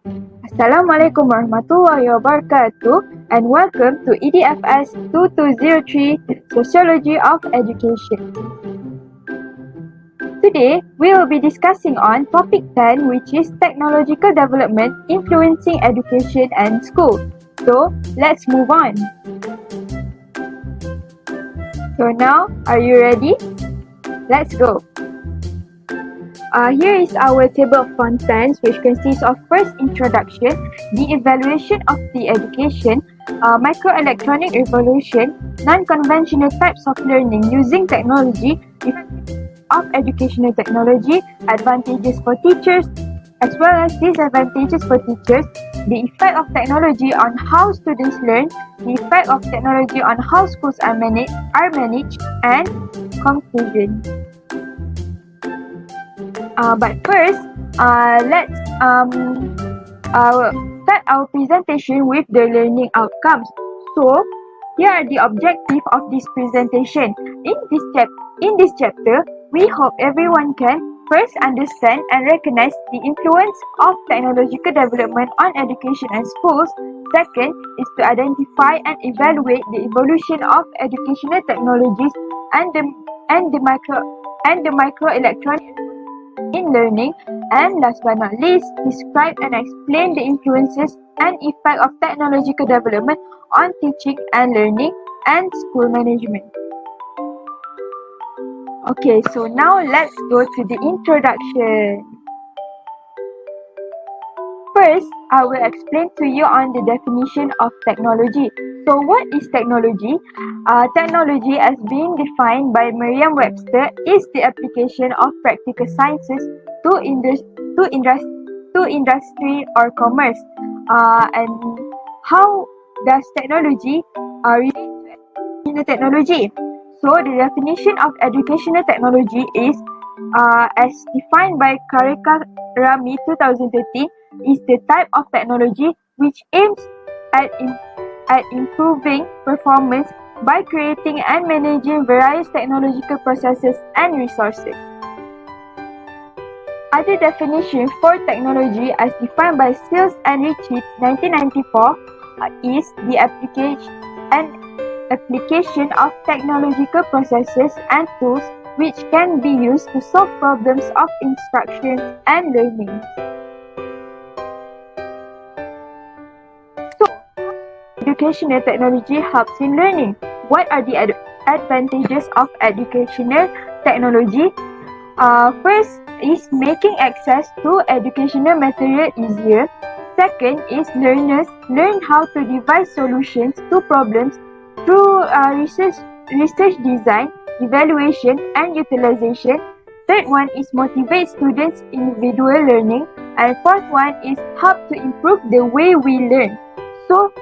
Assalamualaikum warahmatullahi wabarakatuh and welcome to EDFS 2203 Sociology of Education. Today, we will be discussing on topic 10 which is technological development influencing education and school. So, let's move on. So now, are you ready? Let's go. Here is our table of contents which consists of first introduction, the evaluation of the education, microelectronic revolution, non-conventional types of learning using technology, of educational technology, advantages for teachers as well as disadvantages for teachers, the effect of technology on how students learn, the effect of technology on how schools are managed, and conclusion. But first, let's start our presentation with the learning outcomes. So, here are the objectives of this presentation. In this chapter, we hope everyone can first understand and recognize the influence of technological development on education and schools. Second is to identify and evaluate the evolution of educational technologies and the microelectronic in learning, and last but not least, describe and explain the influences and effect of technological development on teaching and learning and school management. Okay, so now let's go to the introduction. First, I will explain to you on the definition of technology. So what is technology? Technology, as being defined by Merriam-Webster, is the application of practical sciences to industry or commerce. And how does technology relate to educational technology? So the definition of educational technology is, as defined by Rami 2013, is the type of technology which aims at improving performance by creating and managing various technological processes and resources. Other definition for technology as defined by Seals and Ritchie 1994 is the application of technological processes and tools which can be used to solve problems of instruction and learning. So, educational technology helps in learning. What are the advantages of educational technology? First is making access to educational material easier. Second is learners learn how to devise solutions to problems through research design, evaluation, and utilization. Third one is motivate students' individual learning. And fourth one is help to improve the way we learn. So,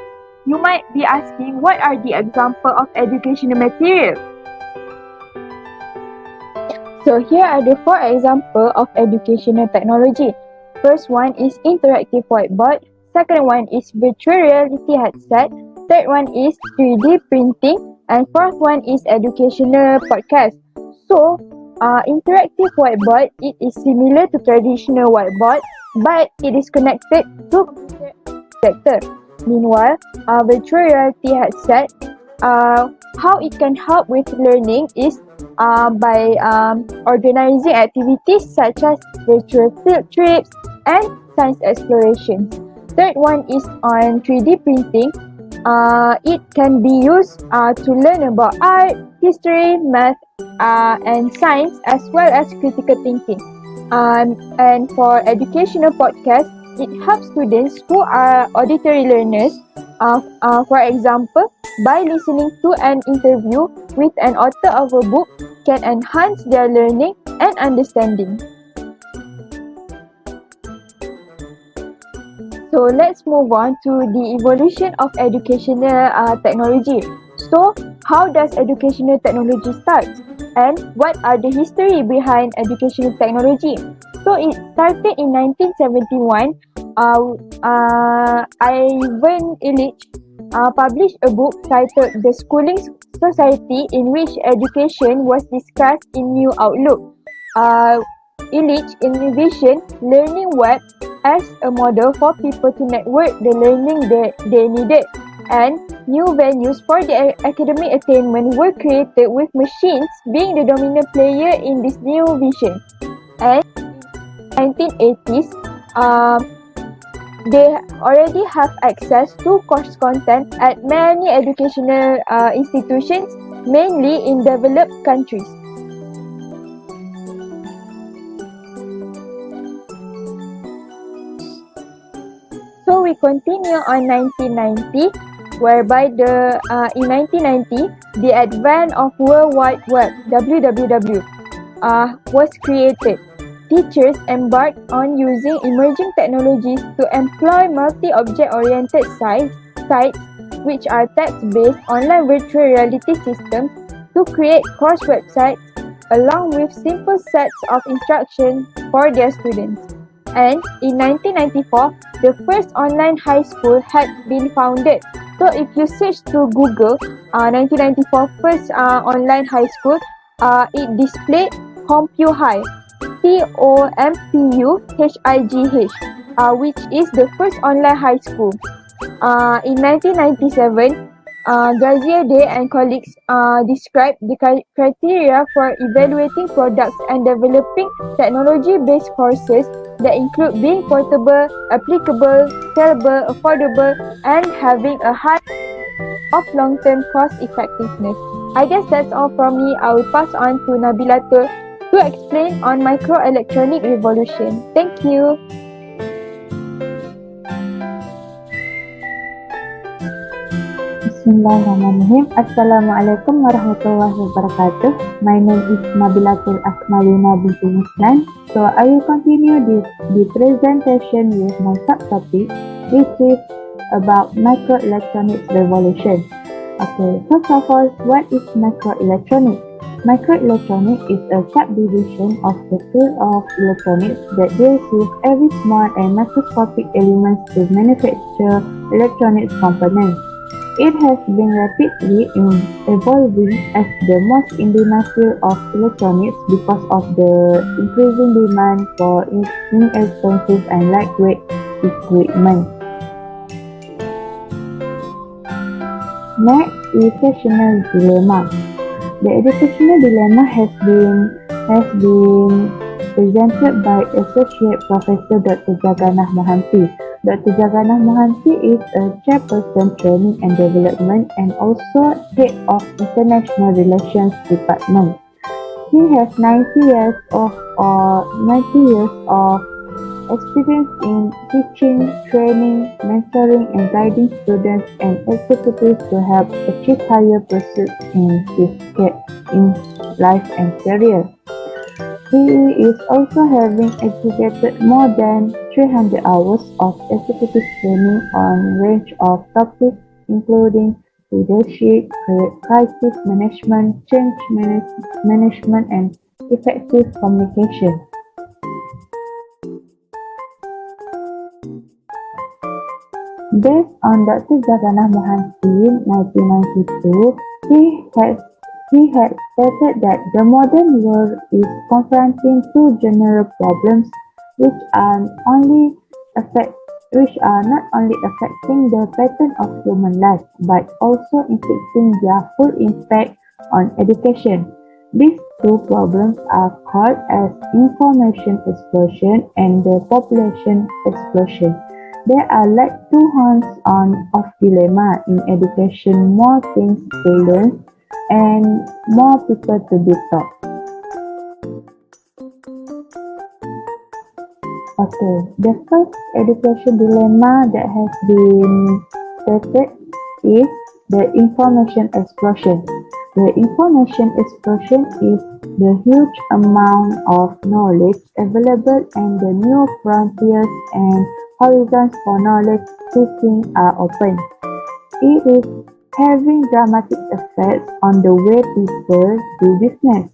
you might be asking, what are the examples of educational material? So here are the 4 examples of educational technology. First one is interactive whiteboard. Second one is virtual reality headset. Third one is 3D printing. And fourth one is educational podcast. So, interactive whiteboard, it is similar to traditional whiteboard, but it is connected to projector. Meanwhile, virtual reality headset, how it can help with learning is by organizing activities such as virtual field trips and science exploration. Third one is on 3D printing. It can be used to learn about art, history, math, and science, as well as critical thinking. And for educational podcast, it helps students who are auditory learners, for example, by listening to an interview with an author of a book, can enhance their learning and understanding. So let's move on to the evolution of educational technology. So how does educational technology start? And what are the history behind educational technology? So it started in 1971. Ivan Illich published a book titled The Schooling Society, in which education was discussed in new outlook. Illich envisioned learning web as a model for people to network the learning that they needed, and new venues for the academic attainment were created with machines being the dominant player in this new vision. And in 1980s, they already have access to course content at many educational institutions, mainly in developed countries. So we continue on 1990, whereby in 1990, the advent of World Wide Web (WWW) was created. Teachers embarked on using emerging technologies to employ multi-object-oriented sites, which are text-based online virtual reality systems, to create course websites along with simple sets of instructions for their students. And in 1994, the first online high school had been founded. So if you search through Google, 1994 first online high school, it displayed CompuHigh, CompuHigh, which is the first online high school. In 1997, Gazier Day and colleagues described the criteria for evaluating products and developing technology-based courses that include being portable, applicable, scalable, affordable, and having a high of long-term cost effectiveness. I guess that's all from me. I will pass on to Nabila to explain on microelectronic revolution. Thank you. Bismillahirrahmanirrahim. Assalamualaikum warahmatullahi wabarakatuh. My name is Nabilatul Akmalina binti Muslan. So I will continue the presentation with my subtopic, which is about microelectronics revolution. Okay, first of all, what is microelectronics? Microelectronics is a subdivision of the field of electronics that deals with every small and microscopic elements to manufacture electronics components. It has been rapidly evolving as the most in-demand field of electronics because of the increasing demand for inexpensive and lightweight equipment. Next, educational dilemma. The educational dilemma has been presented by Associate Professor Dr. Jagannah Mohanty. Dr. Jagannah Mohanty is a chairperson training and development and also head of international relations department. He has 90 years of experience in teaching, training, mentoring, and guiding students and executives to help achieve higher pursuits in life and career. He is also having executed more than 300 hours of executive training on a range of topics including leadership, crisis management, change management, and effective communication. Based on Dr. Jagannah Mohanty in 1992, he had stated that the modern world is confronting two general problems which are not only affecting the pattern of human life but also inflicting their full impact on education. These two problems are called as information explosion and the population explosion. There are like two horns of dilemma in education: more things to learn and more people to be taught. Okay, the first education dilemma that has been stated is the information explosion. The information explosion is the huge amount of knowledge available and the new frontiers and horizons for knowledge seeking are open. It is having dramatic effects on the way people do business.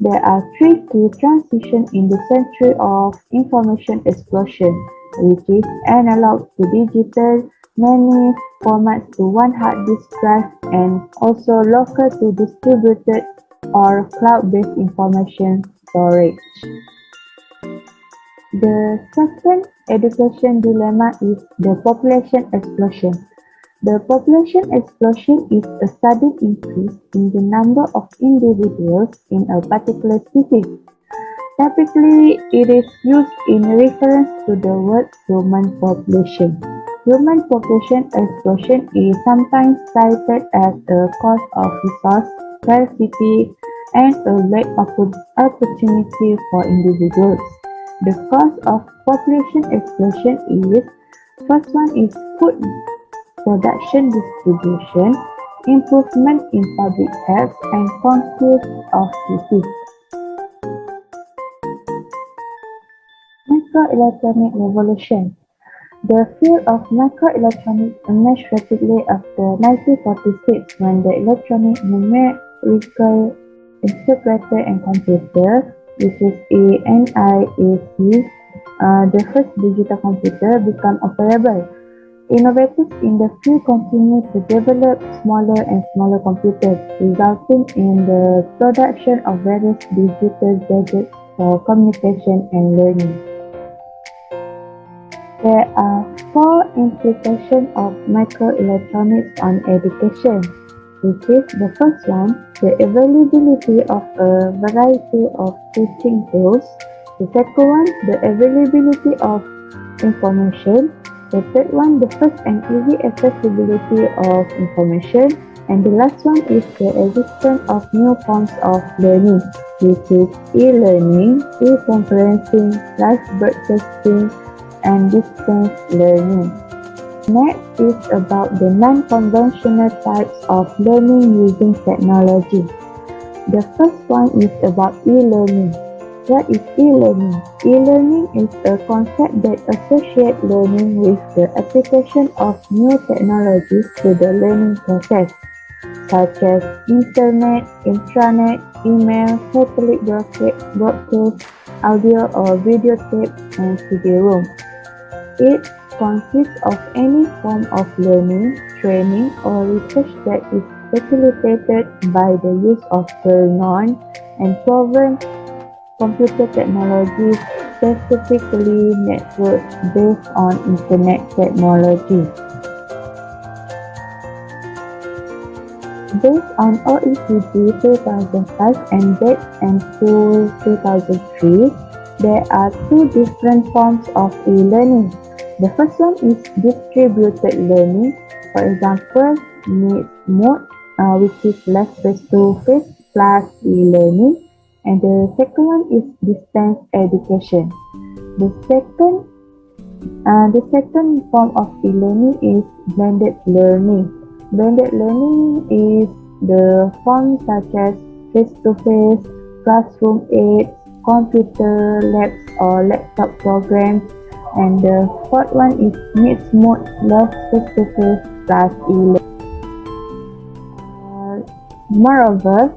There are three key transitions in the century of information explosion, which is analog to digital, many formats to one hard disk drive, and also local to distributed or cloud-based information storage. The second education dilemma is the population explosion. The population explosion is a sudden increase in the number of individuals in a particular species. Typically, it is used in reference to the word human population. Human population explosion is sometimes cited as a cause of resource scarcity and a lack of opportunity for individuals. The cause of population explosion is: first one is food production distribution, improvement in public health, and conquest of disease. Microelectronic revolution. The field of microelectronics emerged rapidly after 1946 when the electronic numerical integrator and computer, which is ENIAC, the first digital computer, became operable. Innovators in the field continue to develop smaller and smaller computers, resulting in the production of various digital gadgets for communication and learning. There are four implications of microelectronics on education, which is the first one, the availability of a variety of teaching tools. The second one, the availability of information. The third one, the fast and easy accessibility of information. And the last one is the existence of new forms of learning, which is e-learning, e-conferencing, live broadcasting, and distance learning. Next is about the non-conventional types of learning using technology. The first one is about e-learning. What is e-learning? E-learning is a concept that associates learning with the application of new technologies to the learning process, such as internet, intranet, email, satellite broadcast, audio or video tape, and CD-ROM. It consists of any form of learning, training, or research that is facilitated by the use of well-known and proven computer technologies, specifically networks based on internet technology. Based on OECD 2005 and Bates and Pool 2003, there are two different forms of e-learning. The first one is distributed learning, for example, mixed mode, which is less face-to-face plus e-learning, and the second one is distance education. The second form of e-learning is blended learning. Blended learning is the form such as face-to-face, classroom aids, computer labs or laptop programs, and the fourth one is mixed mode, less face-to-face plus e-learning. Moreover,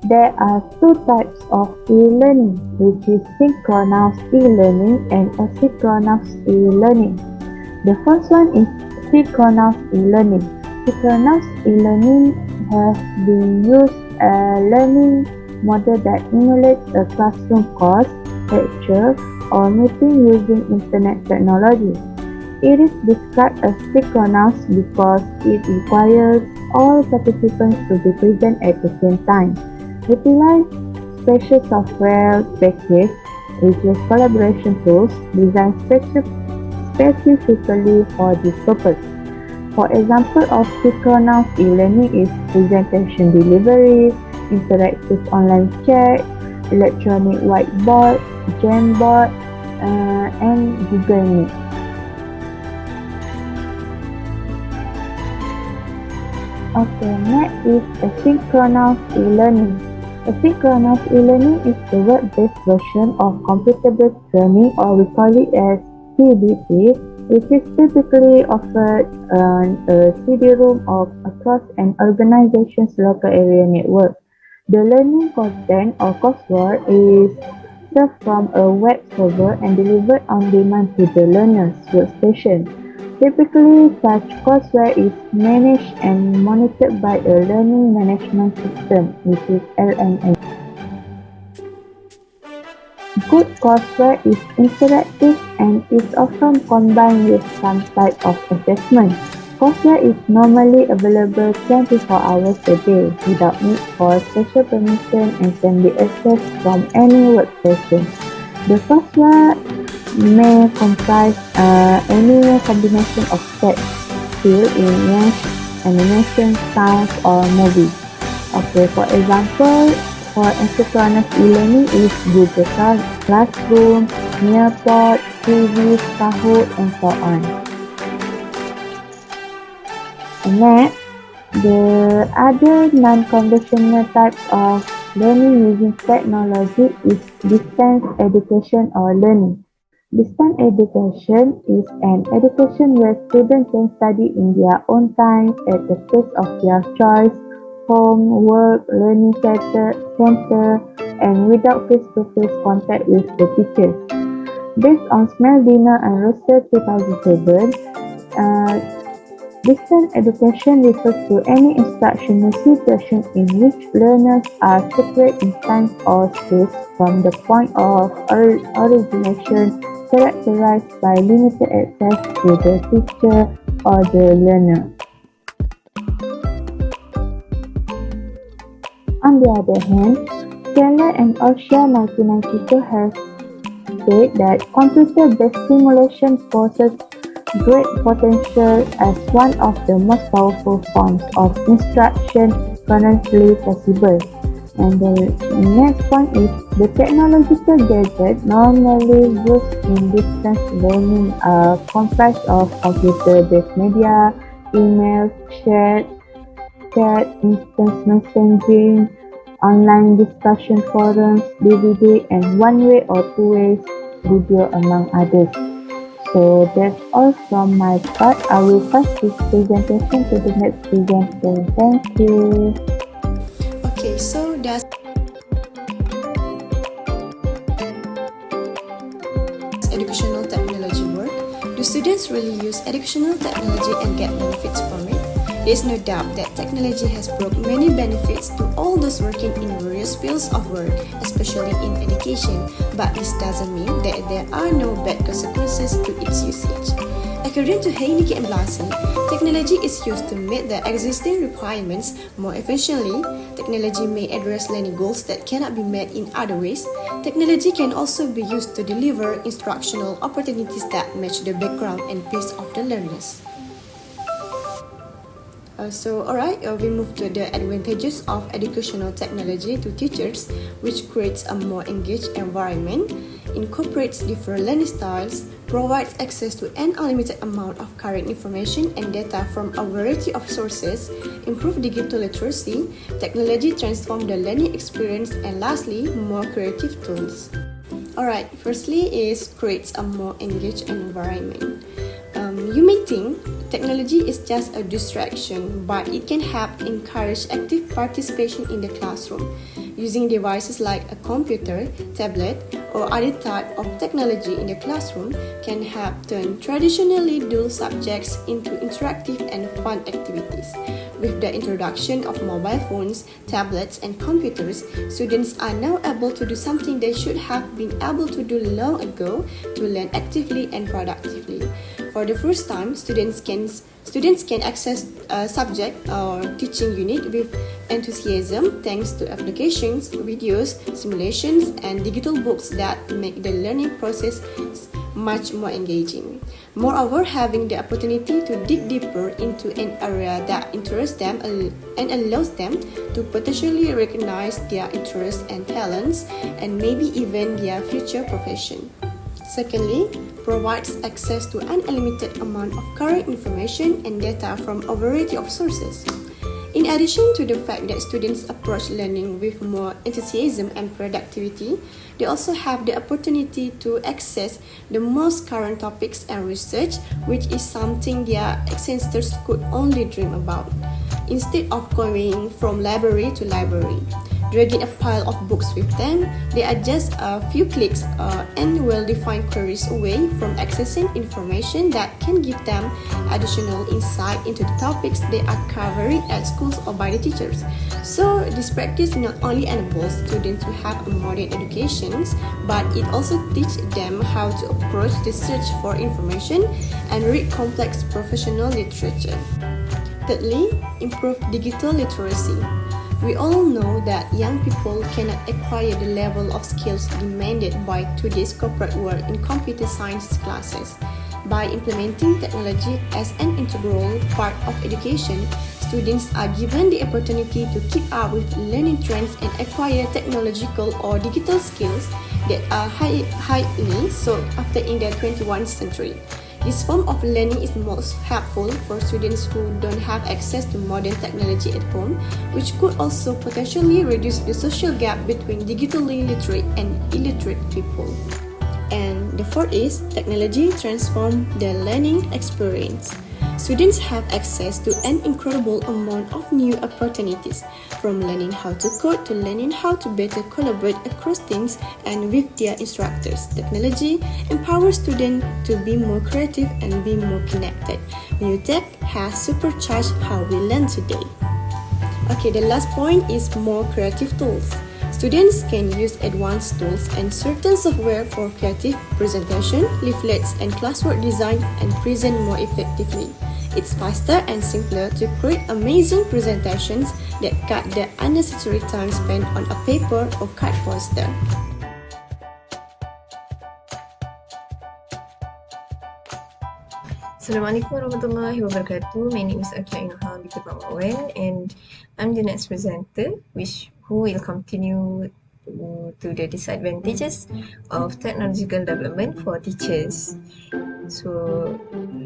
there are two types of e-learning, which is synchronous e-learning and asynchronous e-learning. The first one is synchronous e-learning. Synchronous e-learning has been used a learning model that emulates a classroom course, lecture, or meeting using internet technology. It is described as synchronous because it requires all participants to be present at the same time. Utilize special software package, which is collaboration tools designed specifically for this purpose. For example of synchronous e-learning is presentation delivery, interactive online chat, electronic whiteboard, Jamboard, and Google Meet. Okay, next is asynchronous e-learning. Asynchronous e-learning is the web-based version of computer-based learning, or we call it as CBT, which is typically offered on a CD-ROM or across an organization's local area network. The learning content or coursework is served from a web server and delivered on demand to the learner's workstation. Typically, such courseware is managed and monitored by a learning management system, which is LMS. good courseware is interactive and is often combined with some type of assessment. Courseware is normally available 24 hours a day without need for special permission and can be accessed from any web session. The courseware may comprise any combination of text, field, image, animation, sound, or movie. Okay, for example, for asynchronous e-learning is Google Classroom, Nearpod, Quizzes, Kahoot, and so on. And next, the other non-conventional types of learning using technology is distance education or learning. Distance education is an education where students can study in their own time at the pace of their choice, home, work, learning center, and without face-to-face contact with the teachers. Based on Smeldiner and Russell 2007, distance education refers to any instructional situation in which learners are separate in time or space from the point of origination, characterized by limited access to the teacher or the learner. On the other hand, Keller and Osha 1992 have said that computer-based simulation possesses great potential as one of the most powerful forms of instruction currently possible. And the next point is the technological gadgets normally used in distance learning are comprised of computer-based media, email, chat, instant messaging, online discussion forums, DVD, and one-way or two-way video, among others. So that's all from my part. I will pass this presentation to the next presenter. Thank you. Okay, so does educational technology work? Do students really use educational technology and get benefits from it? There is no doubt that technology has brought many benefits to all those working in various fields of work, especially in education, but this doesn't mean that there are no bad consequences to its usage. According to Heineke and Blasi, technology is used to meet the existing requirements more efficiently. Technology may address learning goals that cannot be met in other ways. Technology can also be used to deliver instructional opportunities that match the background and pace of the learners. We move to the advantages of educational technology to teachers, which creates a more engaged environment, incorporates different learning styles, provides access to an unlimited amount of current information and data from a variety of sources, improve digital literacy, technology transforms the learning experience, and lastly, more creative tools. Alright, firstly is creates a more engaged environment. You may think technology is just a distraction, but it can help encourage active participation in the classroom. Using devices like a computer, tablet, or other type of technology in the classroom can help turn traditionally dull subjects into interactive and fun activities. With the introduction of mobile phones, tablets, and computers, students are now able to do something they should have been able to do long ago, to learn actively and productively. For the first time, students can access a subject or teaching unit with enthusiasm thanks to applications, videos, simulations, and digital books that make the learning process much more engaging. Moreover, having the opportunity to dig deeper into an area that interests them and allows them to potentially recognize their interests and talents and maybe even their future profession. Secondly, provides access to an unlimited amount of current information and data from a variety of sources. In addition to the fact that students approach learning with more enthusiasm and productivity, they also have the opportunity to access the most current topics and research, which is something their ancestors could only dream about, instead of going from library to library. dragging a pile of books with them. They are just a few clicks and well-defined queries away from accessing information that can give them additional insight into the topics they are covering at schools or by the teachers. So this practice not only enables students to have a modern education, but it also teaches them how to approach the search for information and read complex professional literature. Thirdly, improve digital literacy. We all know that young people cannot acquire the level of skills demanded by today's corporate world in computer science classes. By implementing technology as an integral part of education, students are given the opportunity to keep up with learning trends and acquire technological or digital skills that are highly sought after in the 21st century. This form of learning is most helpful for students who don't have access to modern technology at home, which could also potentially reduce the social gap between digitally literate and illiterate people. And the fourth is technology transforms the learning experience. Students have access to an incredible amount of new opportunities, from learning how to code to learning how to better collaborate across teams and with their instructors. Technology empowers students to be more creative and be more connected. New tech has supercharged how we learn today. Okay, the last point is more creative tools. Students can use advanced tools and certain software for creative presentation, leaflets, and classwork design and present more effectively. It's faster and simpler to create amazing presentations that cut the unnecessary time spent on a paper or card poster. Assalamualaikum warahmatullahi wabarakatuh. My name is Akia Inohal Bikutamawan and I'm the next presenter who will continue to the disadvantages of technological development for teachers. So,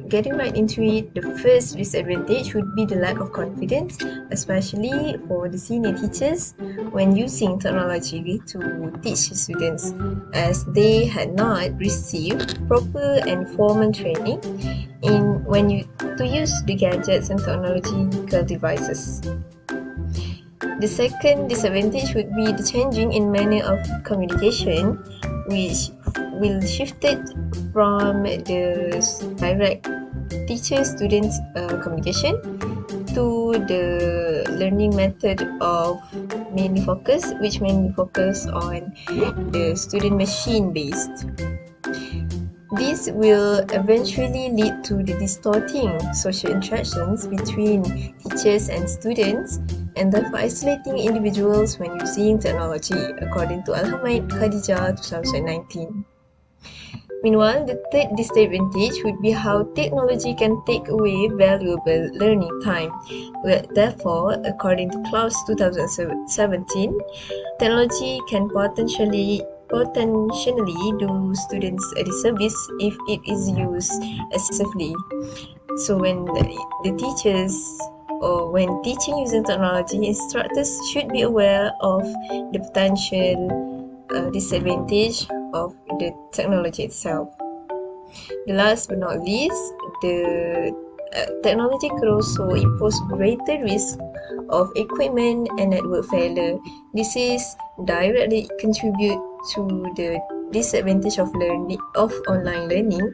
getting right into it, the first disadvantage would be the lack of confidence, especially for the senior teachers when using technology to teach students, as they had not received proper and formal training to use the gadgets and technological devices. The second disadvantage would be the changing in manner of communication, which will shift it from the direct teacher-student communication to the learning method of mainly focus on the student-machine based. This will eventually lead to the distorting social interactions between teachers and students and therefore isolating individuals when using technology, according to Al-Hamid Khadijah 2019. Meanwhile, the third disadvantage would be how technology can take away valuable learning time. Therefore, according to Klaus 2017, technology can potentially do students a disservice if it is used excessively. So when the teachers or when teaching using technology, instructors should be aware of the potential disadvantage of the technology itself. The last but not least, the technology could also impose greater risk of equipment and network failure. This is directly contribute to the disadvantage of online learning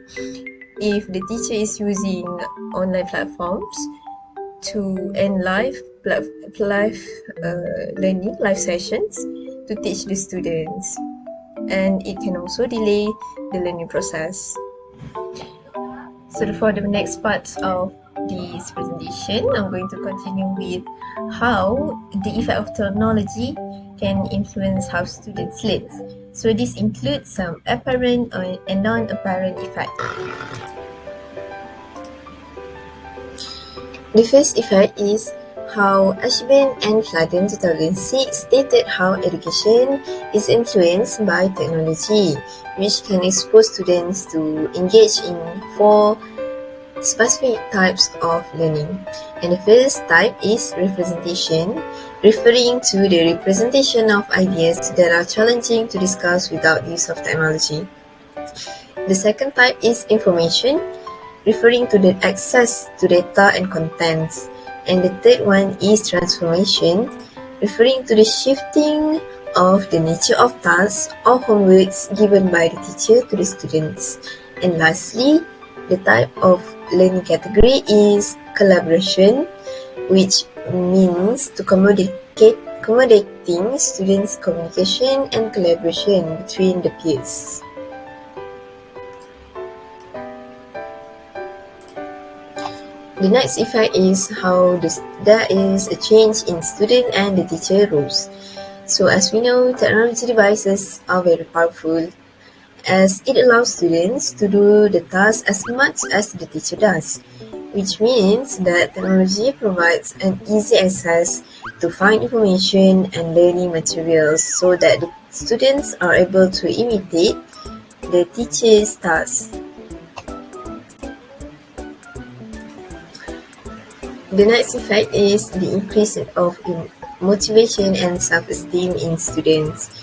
if the teacher is using online platforms and live learning, live sessions to teach the students, and it can also delay the learning process. So for the next part of this presentation, I'm going to continue with how the effect of technology can influence how students learn. So this includes some apparent and non-apparent effects. The first effect is how Ashben and Fladen 2006 stated how education is influenced by technology, which can expose students to engage in 4 specific types of learning. And the first type is representation, referring to the representation of ideas that are challenging to discuss without use of technology. The second type is information, referring to the access to data and contents. And the third one is transformation, referring to the shifting of the nature of tasks or homeworks given by the teacher to the students. And lastly, the type of learning category is collaboration, which means to accommodating students' communication and collaboration between the peers. The next effect is how there is a change in student and the teacher roles. So as we know, technology devices are very powerful as it allows students to do the task as much as the teacher does, which means that technology provides an easy access to find information and learning materials so that the students are able to imitate the teacher's task. The next effect is the increase of motivation and self-esteem in students.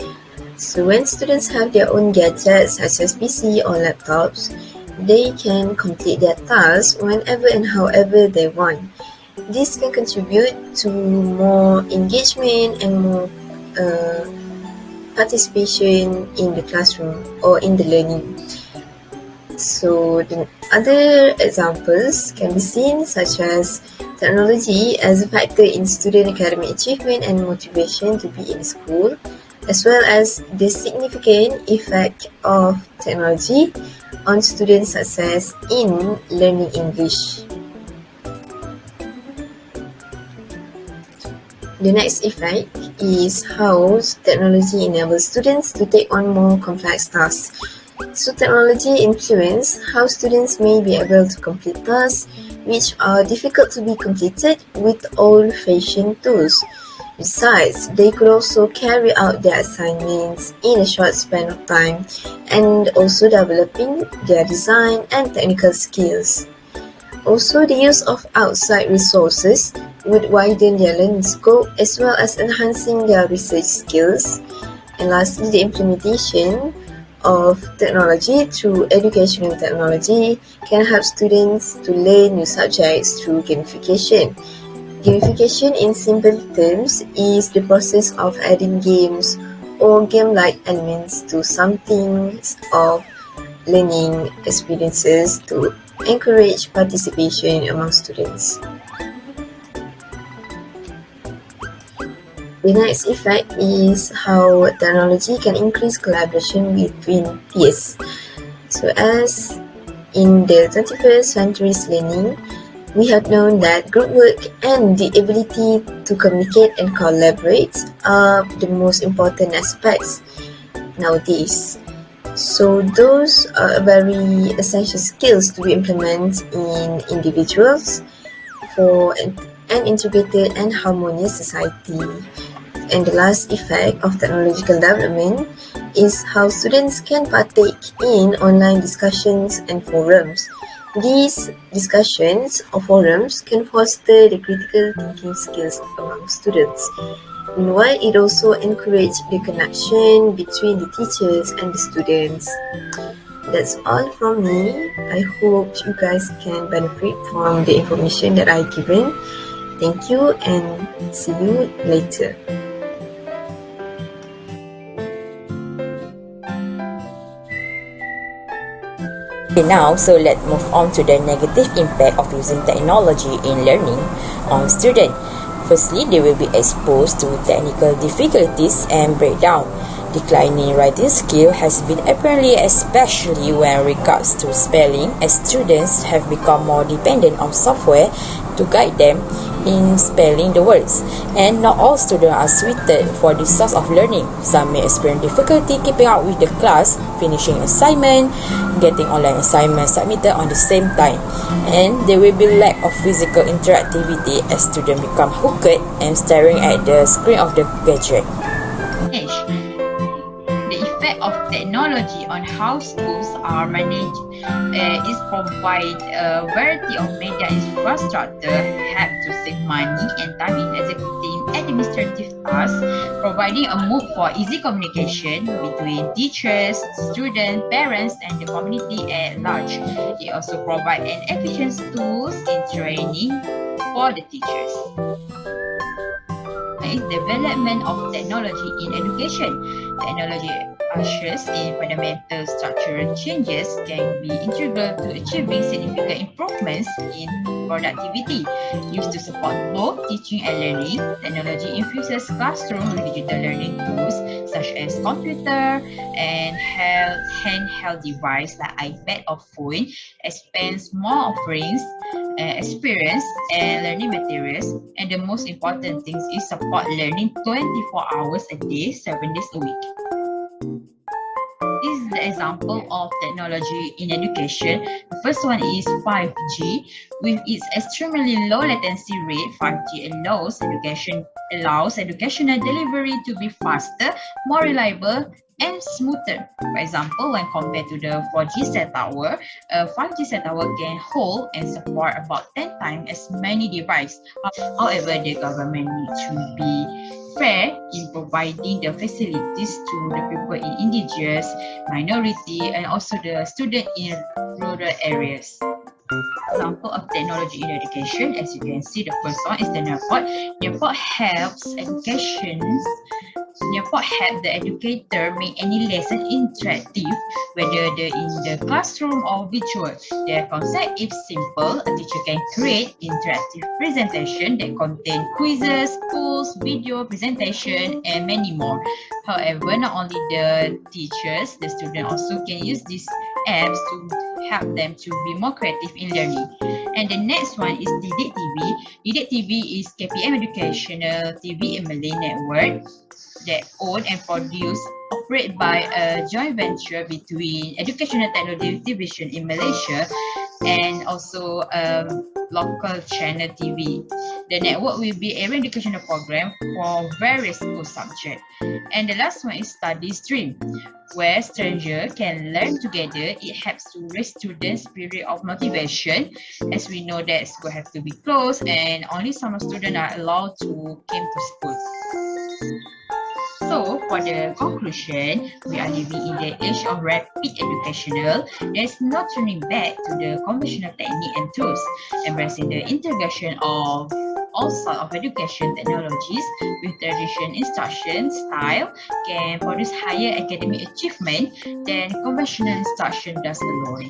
So when students have their own gadgets such as PC or laptops, they can complete their tasks whenever and however they want. This can contribute to more engagement and more participation in the classroom or in the learning. So the other examples can be seen such as technology as a factor in student academic achievement and motivation to be in school, as well as the significant effect of technology on student success in learning English. The next effect is how technology enables students to take on more complex tasks. So technology influences how students may be able to complete tasks which are difficult to be completed with old-fashioned tools. Besides, they could also carry out their assignments in a short span of time and also developing their design and technical skills. Also, the use of outside resources would widen their learning scope as well as enhancing their research skills. And lastly, the implementation of technology through educational technology can help students to learn new subjects through gamification. Gamification in simple terms is the process of adding games or game-like elements to something of learning experiences to encourage participation among students. The next effect is how technology can increase collaboration between peers. So as in the 21st century's learning, we have known that group work and the ability to communicate and collaborate are the most important aspects nowadays. So those are very essential skills to be implemented in individuals for an integrated and harmonious society. And the last effect of technological development is how students can partake in online discussions and forums. These discussions or forums can foster the critical thinking skills among students. Meanwhile, it also encourages the connection between the teachers and the students. That's all from me. I hope you guys can benefit from the information that I've given. Thank you and see you later. Okay, now, so let's move on to the negative impact of using technology in learning on students. Firstly, they will be exposed to technical difficulties and breakdown. Declining writing skill has been apparently especially when regards to spelling, as students have become more dependent on software to guide them in spelling the words. And not all students are suited for this source of learning. Some may experience difficulty keeping up with the class, finishing assignment, getting online assignments submitted on the same time. And there will be lack of physical interactivity as students become hooked and staring at the screen of the gadget. The effect of technology on how schools are managed is provide a variety of media infrastructure, help to save money and time in executing administrative tasks, providing a mood for easy communication between teachers, students, parents, and the community at large. It also provides an efficient tools in training for the teachers. is development of technology in education. Technology ushers in fundamental structural changes can be integral to achieving significant improvements in productivity. Used to support both teaching and learning, technology infuses classroom with digital learning tools such as computer and handheld device like iPad or phone, expands more offerings, experience and learning materials. And the most important thing is support learning 24 hours a day, 7 days a week. This is the example of technology in education. The first one is 5G. With its extremely low latency rate, 5G allows educational delivery to be faster, more reliable, and smoother. For example, when compared to the 4G cell tower, a 5G cell tower can hold and support about 10 times as many devices. However, the government needs to be fair in providing the facilities to the people in indigenous, minority, and also the student in rural areas. Example of technology in education, as you can see, the first one is the Nepot. Nepot helps the educator make any lesson interactive, whether they're in the classroom or virtual. Their concept is simple. A teacher can create interactive presentation that contain quizzes, polls, video presentation, and many more. However, not only the teachers, the student also can use these apps to help them to be more creative in learning. And the next one is Didik TV. Didik TV is KPM Educational TV in Malay network that owned and produced, operated by a joint venture between Educational Technology Division in Malaysia and also local channel TV. The network will be a educational program for various school subjects. And the last one is Study Stream, where strangers can learn together. It helps to raise students' spirit of motivation, as we know that school have to be closed and only some students are allowed to come to school. So, for the conclusion, we are living in the age of rapid educational. There is no turning back to the conventional technique and tools. Embracing the integration of all sorts of education technologies with traditional instruction style can produce higher academic achievement than conventional instruction does alone.